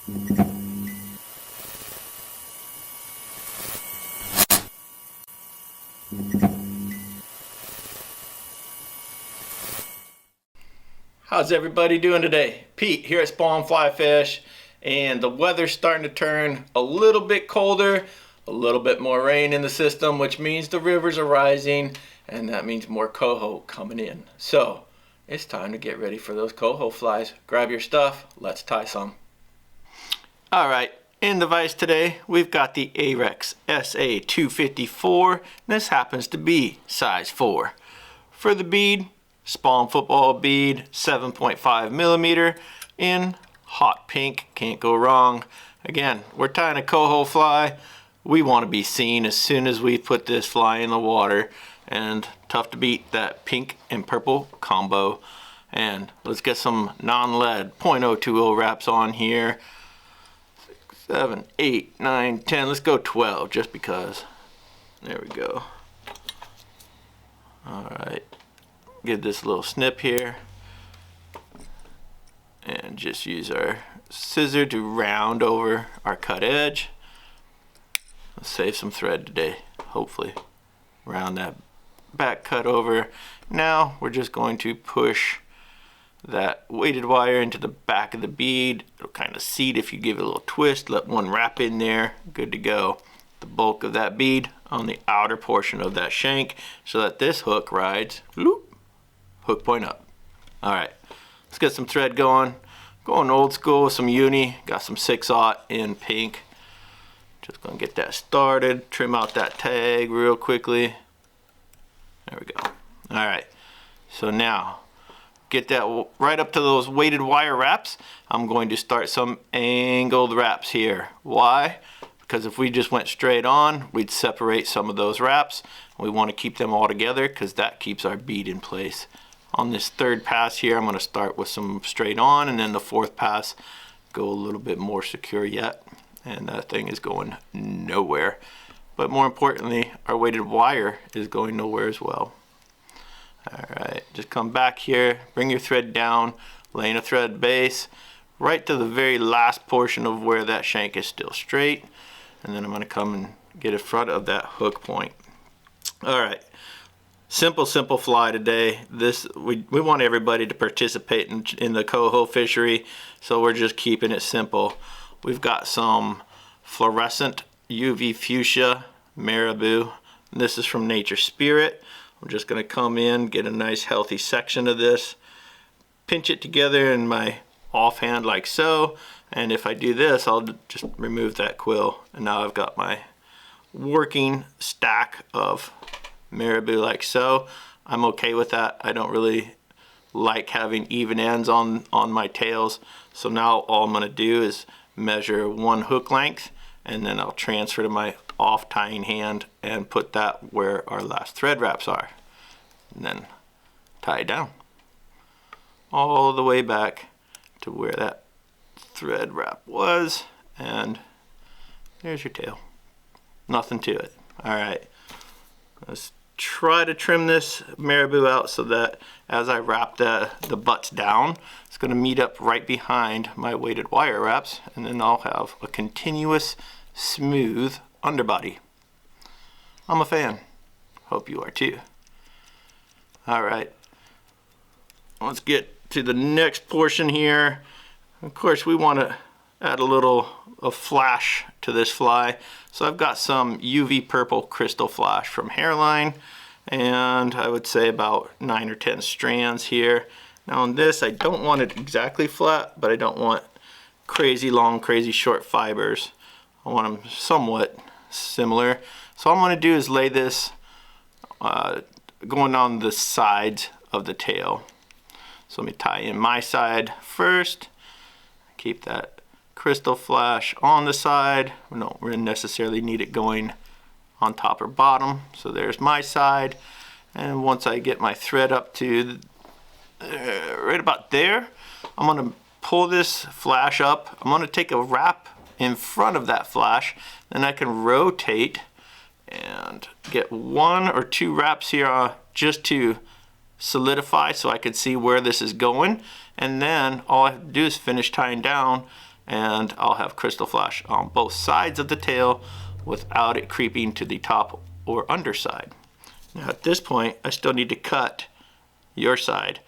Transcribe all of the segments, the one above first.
How's everybody doing today? Pete here at Spawn Fly Fish, and the weather's starting to turn a little bit colder, a little bit more rain in the system, which means the rivers are rising, and that means more coho coming in. So it's time to get ready for those coho flies. Grab your stuff, let's tie some. Alright, in the vise today we've got the Ahrex SA254. This happens to be size 4. For the bead, Spawn Football bead, 7.5 millimeter in hot pink. Can't go wrong. Again, we're tying a coho fly. We want to be seen as soon as we put this fly in the water, and tough to beat that pink and purple combo. And let's get some non-lead 0.020 wraps on here. 6, 7, 8, 9, 10. Let's go 12 just because. There we go. Alright. Give this a little snip here. And just use our scissor to round over our cut edge. Let's save some thread today, hopefully. Round that back cut over. Now we're just going to push that weighted wire into the back of the bead. It'll kind of seat if you give it a little twist, let one wrap in there, good to go. The bulk of that bead on the outer portion of that shank so that this hook rides, whoop, hook point up. Alright, let's get some thread going. Going old school with some uni, got some 6/0 in pink. Just gonna get that started, trim out that tag real quickly. There we go. Alright, so now get that right up to those weighted wire wraps. I'm going to start some angled wraps here. Why? Because if we just went straight on, we'd separate some of those wraps. We want to keep them all together because that keeps our bead in place. On this third pass here, I'm going to start with some straight on, and then the fourth pass go a little bit more secure yet. And that thing is going nowhere. But more importantly, our weighted wire is going nowhere as well. Alright, just come back here, bring your thread down, laying a thread base right to the very last portion of where that shank is still straight. And then I'm going to come and get in front of that hook point. Alright, simple fly today. We want everybody to participate in the coho fishery, so we're just keeping it simple. We've got some fluorescent UV Fuchsia Marabou. This is from Nature Spirit. I'm just going to come in, get a nice healthy section of this, pinch it together in my offhand like so, and if I do this, I'll just remove that quill, and now I've got my working stack of Marabou like so. I'm okay with that. I don't really like having even ends on my tails, so now all I'm going to do is measure one hook length, and then I'll transfer to my off tying hand and put that where our last thread wraps are, and then tie it down all the way back to where that thread wrap was, and there's your tail. Nothing to it. Alright, let's try to trim this Marabou out so that as I wrap the butts down, it's going to meet up right behind my weighted wire wraps, and then I'll have a continuous smooth underbody. I'm a fan. Hope you are too. Alright, let's get to the next portion here. Of course, we want to add a flash to this fly, so I've got some UV purple Krystal flash from Hareline, and I would say about 9 or 10 strands here. Now on this, I don't want it exactly flat, but I don't want crazy long, crazy short fibers. I want them somewhat similar. So all I'm going to do is lay this going on the sides of the tail. So let me tie in my side first. Keep that Krystal flash on the side. We don't really necessarily need it going on top or bottom. So there's my side. And once I get my thread up to right about there, I'm going to pull this flash up. I'm going to take a wrap in front of that flash. Then I can rotate and get 1 or 2 wraps here just to solidify so I can see where this is going. And then all I have to do is finish tying down and I'll have Krystal flash on both sides of the tail without it creeping to the top or underside. Now at this point, I still need to cut your side,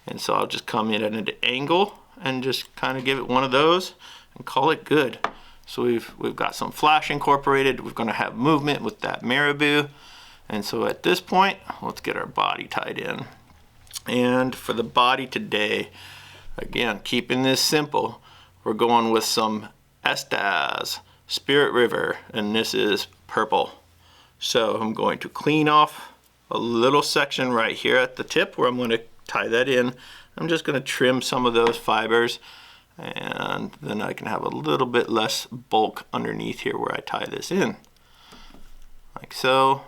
and so I'll just come in at an angle and just kind of give it one of those and call it good. So we've got some flash incorporated. We're going to have movement with that Marabou, and so at this point, let's get our body tied in. And for the body today, again, keeping this simple, we're going with some Estaz Spirit River, and this is purple. So I'm going to clean off a little section right here at the tip where I'm going to tie that in. I'm just going to trim some of those fibers, and then I can have a little bit less bulk underneath here where I tie this in, like so.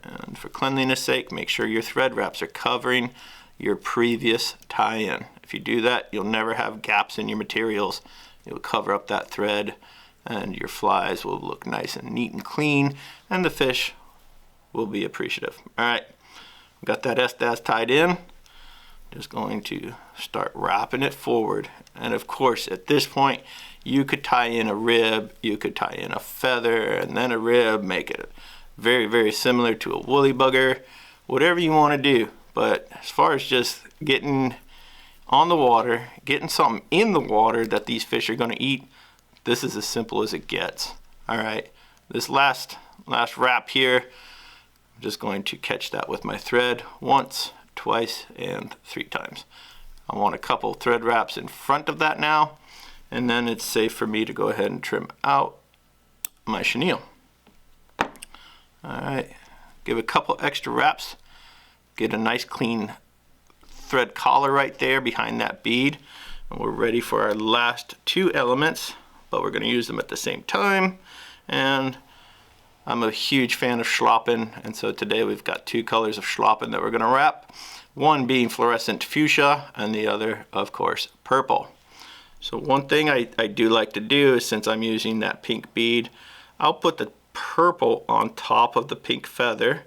And for cleanliness sake, make sure your thread wraps are covering your previous tie-in. If you do that, you'll never have gaps in your materials. You'll cover up that thread, and your flies will look nice and neat and clean, and the fish will be appreciative. All right, got that Estaz tied in. Just going to start wrapping it forward. And of course, at this point, you could tie in a rib, you could tie in a feather, and then a rib, make it very, very similar to a woolly bugger, whatever you want to do. But as far as just getting on the water, getting something in the water that these fish are going to eat, this is as simple as it gets. All right, this last wrap here, I'm just going to catch that with my thread once, twice, and 3 times. I want a couple thread wraps in front of that now, and then it's safe for me to go ahead and trim out my chenille. All right, give a couple extra wraps, get a nice clean thread collar right there behind that bead, and we're ready for our last 2 elements, but we're going to use them at the same time. And I'm a huge fan of Schlappen, and so today we've got 2 colors of Schlappen that we're going to wrap, one being fluorescent fuchsia and the other, of course, purple. So one thing I do like to do is, since I'm using that pink bead, I'll put the purple on top of the pink feather,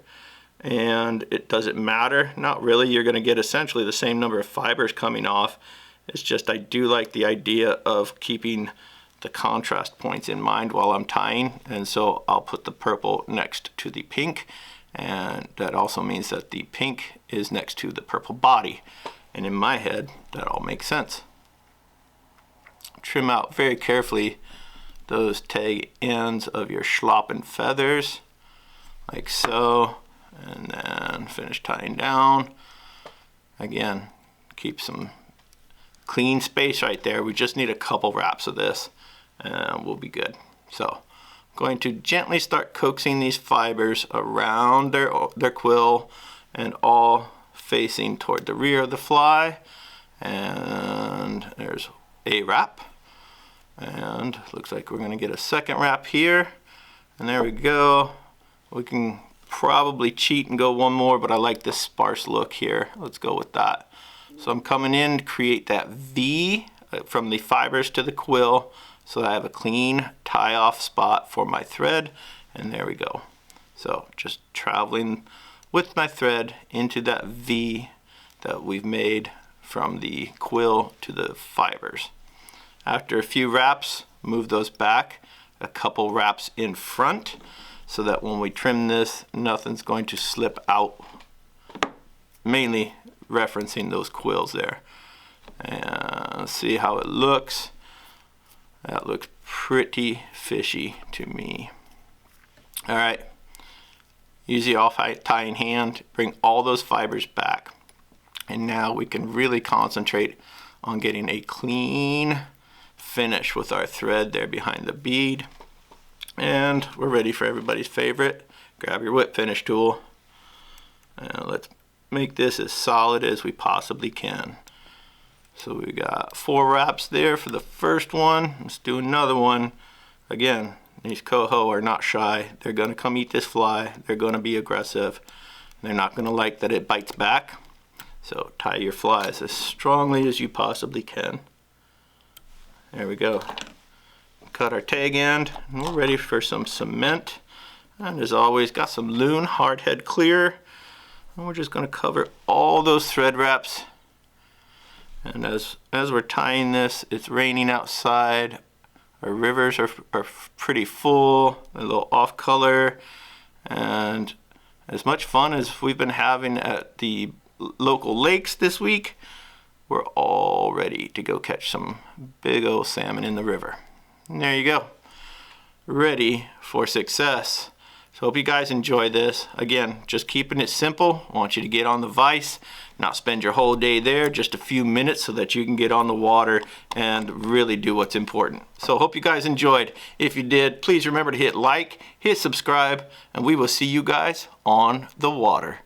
and it doesn't matter, not really. You're going to get essentially the same number of fibers coming off. It's just I do like the idea of keeping the contrast points in mind while I'm tying, and so I'll put the purple next to the pink, and that also means that the pink is next to the purple body, and in my head that all makes sense. Trim out very carefully those tag ends of your Schlappen feathers, like so, and then finish tying down. Again, keep some clean space right there. We just need a couple wraps of this, and we'll be good. So I'm going to gently start coaxing these fibers around their quill, and all facing toward the rear of the fly. And there's a wrap, and looks like we're going to get a second wrap here, and there we go. We can probably cheat and go one more, but I like this sparse look here. Let's go with that. So I'm coming in to create that V from the fibers to the quill, so that I have a clean tie off spot for my thread, and there we go. So just traveling with my thread into that V that we've made from the quill to the fibers. After a few wraps, move those back a couple wraps in front, so that when we trim this, nothing's going to slip out, mainly referencing those quills there. And see how it looks. That looks pretty fishy to me. All right, use the off tying hand, bring all those fibers back, and now we can really concentrate on getting a clean finish with our thread there behind the bead. And we're ready for everybody's favorite. Grab your whip finish tool, and let's make this as solid as we possibly can. So we got 4 wraps there for the first one. Let's do another one. Again, these coho are not shy. They're gonna come eat this fly. They're gonna be aggressive. They're not gonna like that it bites back. So tie your flies as strongly as you possibly can. There we go. Cut our tag end, and we're ready for some cement. And as always, got some Loon hardhead clear. And we're just gonna cover all those thread wraps And as we're tying this, it's raining outside. Our rivers are pretty full, a little off color, and as much fun as we've been having at the local lakes this week, we're all ready to go catch some big old salmon in the river. And there you go, ready for success. So hope you guys enjoy this. Again, just keeping it simple. I want you to get on the vise, not spend your whole day there, just a few minutes so that you can get on the water and really do what's important. So hope you guys enjoyed. If you did, please remember to hit like, hit subscribe, and we will see you guys on the water.